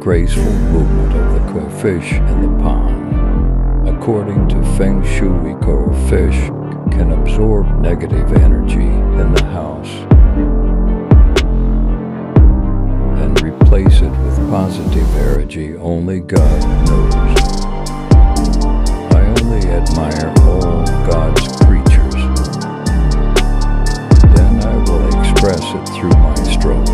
graceful movement of the koi fish in the pond. According to Feng Shui, koi fish can absorb negative energy in the house and replace it with positive energy only God knows. I only admire all God's creatures. Then I will express it through my strokes.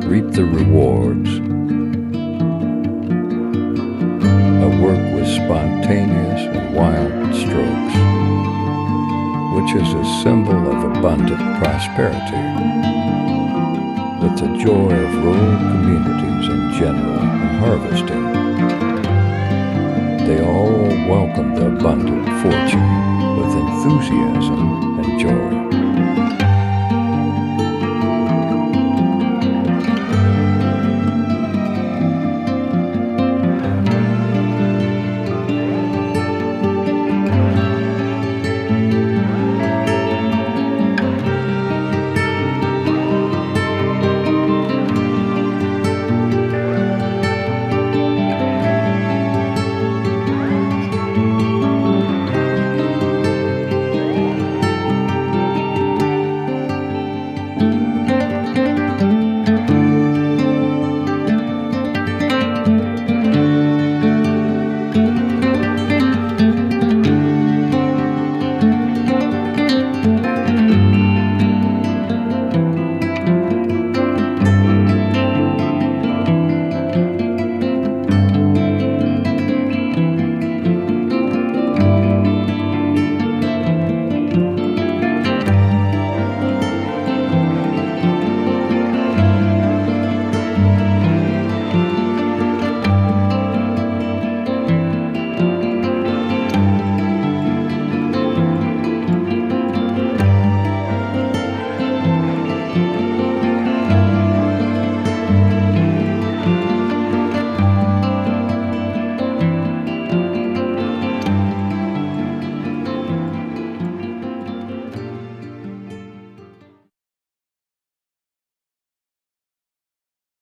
Reap the rewards. I work with spontaneous and wild strokes, which is a symbol of abundant prosperity, with the joy of rural communities.